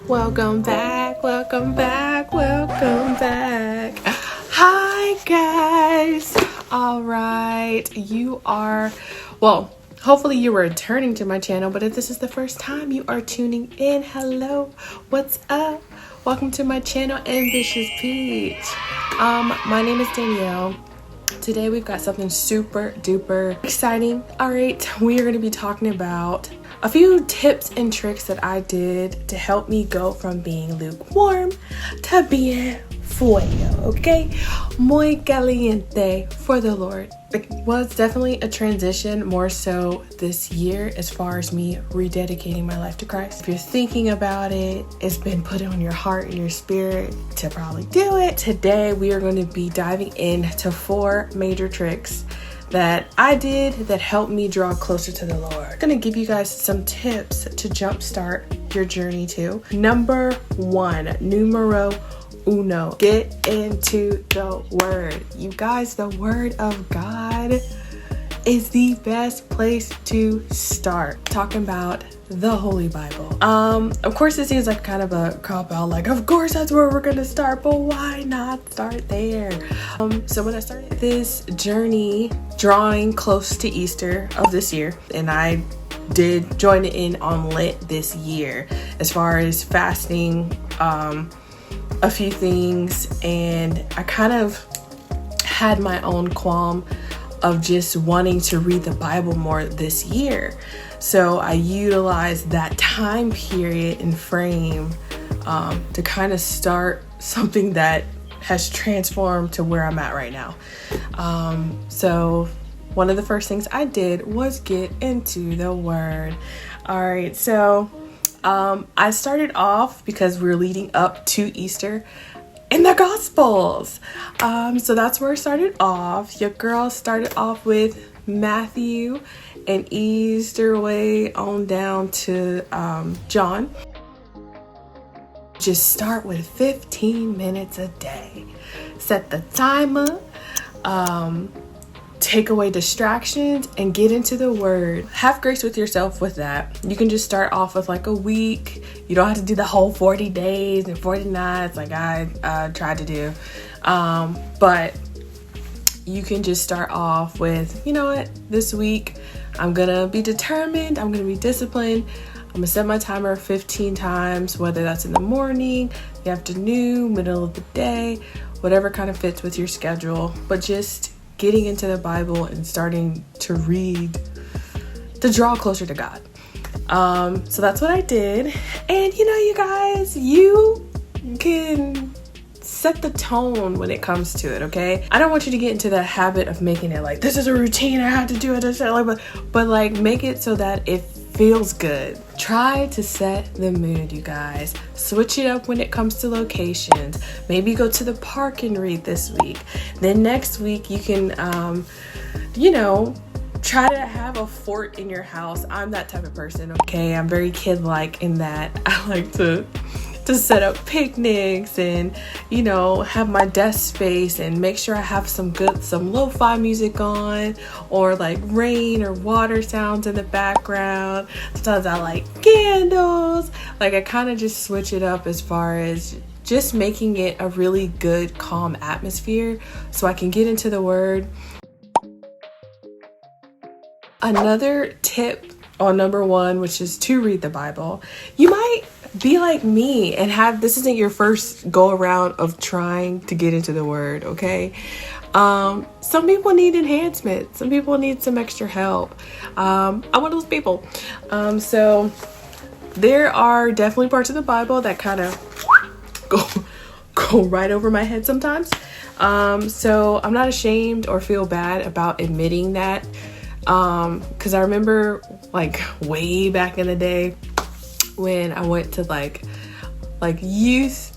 Welcome back, welcome back, welcome back. Hi guys. All right, hopefully you are returning to my channel, but if this is the first time you are tuning in, hello, what's up? Welcome to my channel, Ambitious Peach. My name is Danielle. Today we've got something super duper exciting. All right, we are going to be talking about a few tips and tricks that I did to help me go from being lukewarm to being fuego, okay? Muy caliente for the Lord. It was definitely a transition more so this year as far as me rededicating my life to Christ. If you're thinking about it, it's been put on your heart and your spirit to probably do it. Today, we are going to be diving into 4 major tricks that I did that helped me draw closer to the Lord. I'm going to give you guys some tips to jumpstart your journey to. Number 1, numero uno, get into the Word. You guys, the Word of God is the best place to start. Talking about the Holy Bible. Of course, it seems like kind of a cop out, like, of course that's where we're gonna start, but why not start there? So when I started this journey, drawing close to Easter of this year, and I did join in on Lent this year, as far as fasting, a few things, and I kind of had my own qualm of just wanting to read the Bible more this year. So I utilized that time period and frame to kind of start something that has transformed to where I'm at right now. So one of the first things I did was get into the Word. All right, so I started off, because we're leading up to Easter, in the Gospels. So that's where I started off. Your girl started off with Matthew and eased her way on down to John. Just start with 15 minutes a day. Set the timer. Take away distractions and get into the Word. Have grace with yourself with that. You can just start off with like a week. You don't have to do the whole 40 days and 40 nights like I tried to do. But you can just start off with, you know what, this week I'm gonna be determined, I'm gonna be disciplined. I'm gonna set my timer 15 times, whether that's in the morning, the afternoon, middle of the day, whatever kind of fits with your schedule. But just getting into the Bible and starting to read to draw closer to God. So that's what I did. And you guys, you can set the tone when it comes to it, okay? I don't want you to get into the habit of making it like, this is a routine, I have to do it, but like make it so that it feels good. Try to set the mood, you guys. Switch it up when it comes to locations. Maybe go to the park and read this week. Then next week you can, try to have a fort in your house. I'm that type of person, okay? I'm very kid-like in that I like to set up picnics and, have my desk space and make sure I have some lo-fi music on, or like rain or water sounds in the background. Sometimes I like candles. Like I kind of just switch it up as far as just making it a really good, calm atmosphere so I can get into the Word. Another tip on number 1, which is to read the Bible. You might be like me and this isn't your first go around of trying to get into the Word, okay? Some people need enhancement. Some people need some extra help. I'm one of those people. So there are definitely parts of the Bible that kind of go right over my head sometimes. So I'm not ashamed or feel bad about admitting that. Cause I remember like way back in the day when I went to like youth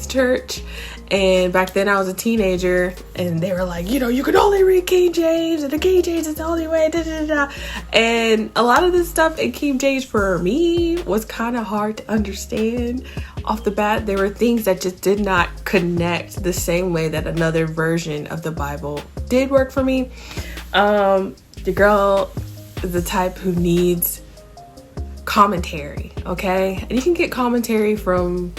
church. And back then I was a teenager and they were like, you can only read King James and the King James is the only way, da, da, da, da. And a lot of this stuff in King James for me was kind of hard to understand off the bat. There were things that just did not connect the same way that another version of the Bible did work for me. The girl is the type who needs commentary, okay? And you can get commentary from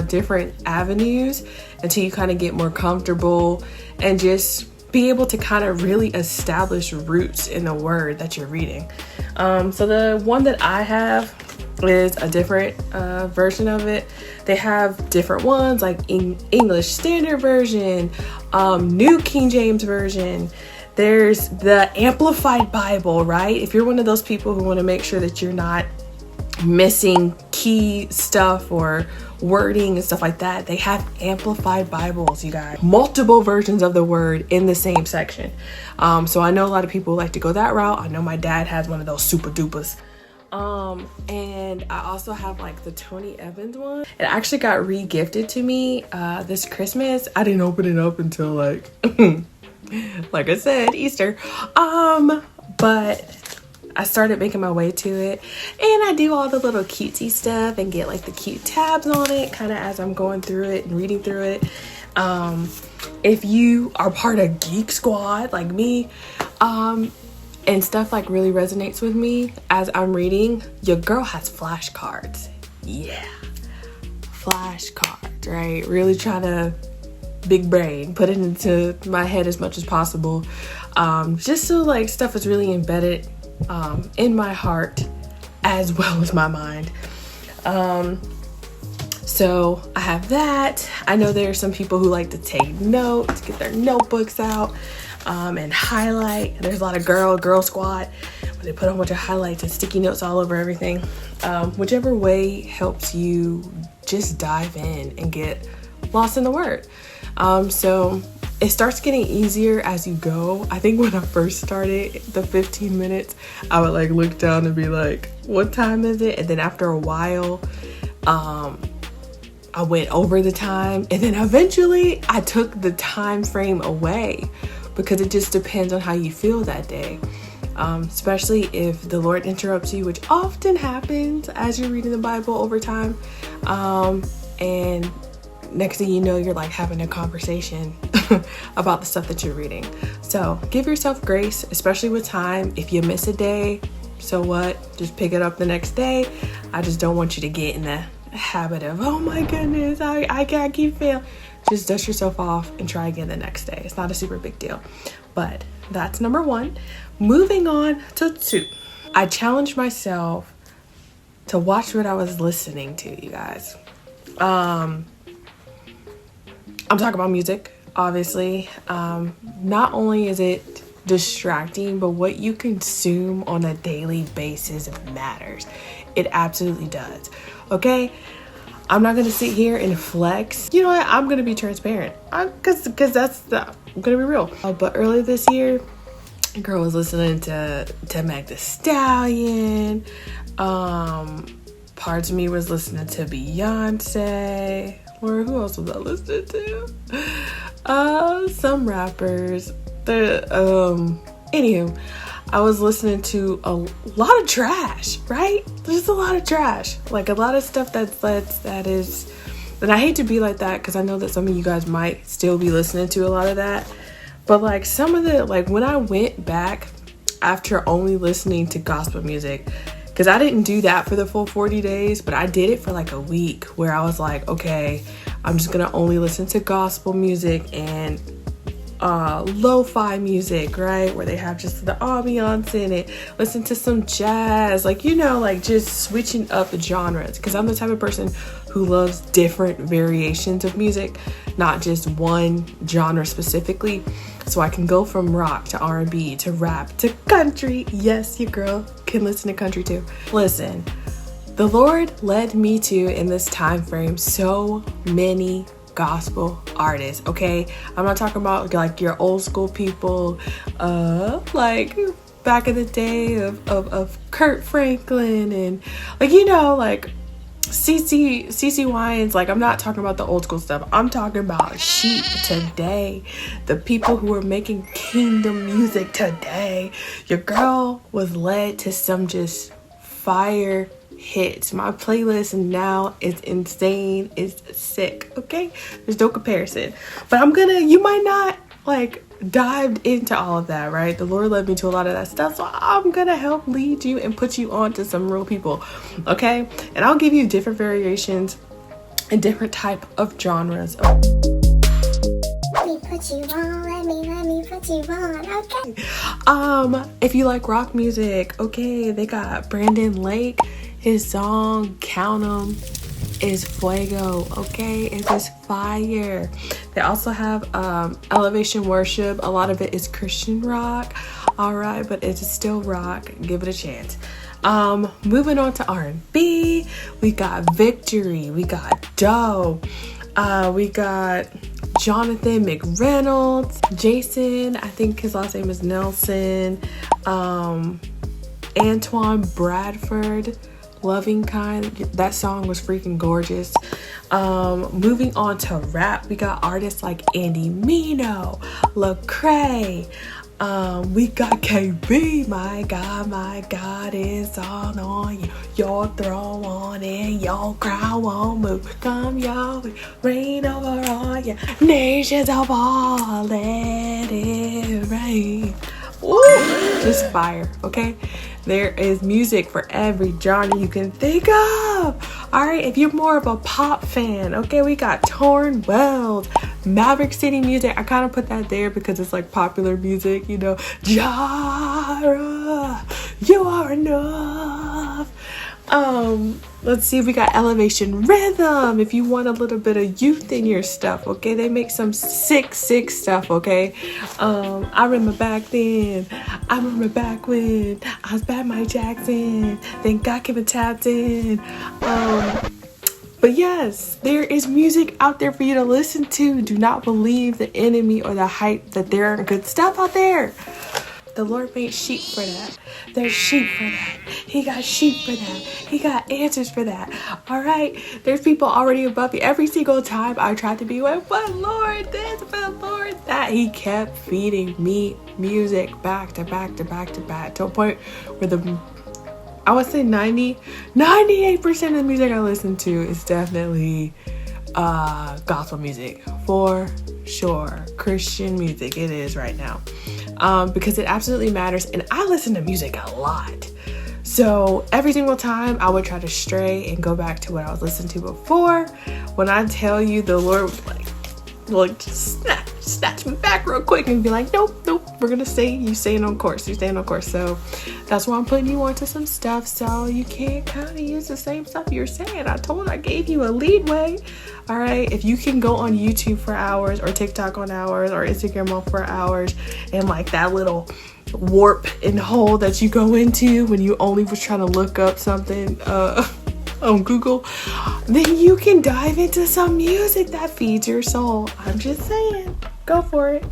different avenues until you kind of get more comfortable and just be able to kind of really establish roots in the word that you're reading. So the one that I have is a different version of it. They have different ones like English Standard Version, New King James Version. There's the Amplified Bible, right? If you're one of those people who want to make sure that you're not missing key stuff or wording and stuff like that, they have Amplified Bibles, you guys. Multiple versions of the word in the same section. So I know a lot of people like to go that route. I know my dad has one of those super dupas. And I also have like the Tony Evans one. It actually got re-gifted to me this Christmas. I didn't open it up until like like I said, Easter. But I started making my way to it, and I do all the little cutesy stuff and get like the cute tabs on it kind of as I'm going through it and reading through it. If you are part of Geek Squad like me, and stuff like really resonates with me as I'm reading, your girl has flashcards. Yeah, flashcards, right? Really trying to big brain, put it into my head as much as possible. Just so like stuff is really embedded in my heart as well as my mind. So I have that. I know there are some people who like to take notes, get their notebooks out, and highlight. There's a lot of girl squad where they put a bunch of highlights and sticky notes all over everything. Whichever way helps you just dive in and get lost in the word. So it starts getting easier as you go. I think when I first started the 15 minutes, I would like look down and be like, what time is it? And then after a while, I went over the time, and then eventually I took the time frame away because it just depends on how you feel that day. Especially if the Lord interrupts you, which often happens as you're reading the Bible over time. And next thing you know, you're like having a conversation about the stuff that you're reading. So give yourself grace, especially with time. If you miss a day, so what? Just pick it up the next day. I just don't want you to get in the habit of, oh my goodness, I can't keep failing. Just dust yourself off and try again the next day. It's not a super big deal. But that's number 1. Moving on to 2. I challenged myself to watch what I was listening to, you guys. I'm talking about music, obviously. Not only is it distracting, but what you consume on a daily basis matters. It absolutely does. Okay? I'm not going to sit here and flex. You know what? I'm going to be transparent. Because I'm going to be real. But earlier this year, a girl was listening to Meg Thee Stallion. Parts of me was listening to Beyonce. Or who else was I listening to? Some rappers. Anywho, I was listening to a lot of trash, right? There's a lot of trash. Like a lot of stuff that is, and I hate to be like that because I know that some of you guys might still be listening to a lot of that. But like some of the, like when I went back after only listening to gospel music, because I didn't do that for the full 40 days, but I did it for like a week where I was like, okay, I'm just going to only listen to gospel music and lo-fi music, right? Where they have just the ambiance in it. Listen to some jazz, like, you know, like just switching up the genres. Because I'm the type of person who loves different variations of music, not just one genre specifically. So I can go from rock to R&B to rap to country. Yes, your girl can listen to country too. Listen, the Lord led me to, in this time frame, so many gospel artists, okay? I'm not talking about like your old school people, like back in the day of Kurt Franklin and like, you know, like CC Wines. Like, I'm not talking about the old school stuff. I'm talking about sheep today, the people who are making kingdom music today. Your girl was led to some just fire hits. My playlist now is insane. It's sick, okay? There's no comparison. But you might not like dived into all of that, right? The Lord led me to a lot of that stuff. So I'm going to help lead you and put you on to some real people. Okay. And I'll give you different variations and different type of genres. Let me put you on, okay. If you like rock music, okay, they got Brandon Lake. His song Count 'Em is Fuego, okay? It is fire. They also have Elevation Worship. A lot of it is Christian rock, all right, but it's still rock. Give it a chance. Moving on to R&B, we got Victory, we got Doe, we got Jonathan McReynolds, Jason, I think his last name is Nelson, Antoine Bradford, Loving Kind. That song was freaking gorgeous. Moving on to rap, we got artists like Andy Mino, Lecrae. We got KB. My God is all on you. Your throne on and your crown won't move. Come your reign over all your nations of all. Let it rain. Ooh, just fire, okay? There is music for every genre you can think of. All right, if you're more of a pop fan, okay, we got Torn Wells, Maverick City Music. I kind of put that there because it's like popular music, you know. Jara, you are enough. Let's see, we got Elevation Rhythm. If you want a little bit of youth in your stuff, okay, they make some sick stuff, okay. I remember back then. I remember back when I was bad Mike Jackson. Then God came and tapped in. But yes, there is music out there for you to listen to. Do not believe the enemy or the hype that there aren't good stuff out there. The Lord made sheep for that. There's sheep for that. He got sheep for that. He got answers for that. All right. There's people already above me. Every single time I tried to be like, but Lord this, but Lord that, He kept feeding me music back to back to back to back to a point where I would say 98% of the music I listen to is definitely gospel music, for sure. Christian music, it is right now, because it absolutely matters. And I listen to music a lot, so every single time I would try to stray and go back to what I was listening to before. When I tell you, the Lord would just snatch me back real quick and be like, nope, we're gonna staying on course. So that's why I'm putting you onto some stuff, so you can't kind of use the same stuff you're saying. I gave you a lead way. All right, if you can go on YouTube for hours, or TikTok on hours, or Instagram on for hours, and like that little warp and hole that you go into when you only was trying to look up something on Google, then you can dive into some music that feeds your soul. I'm just saying, go for it.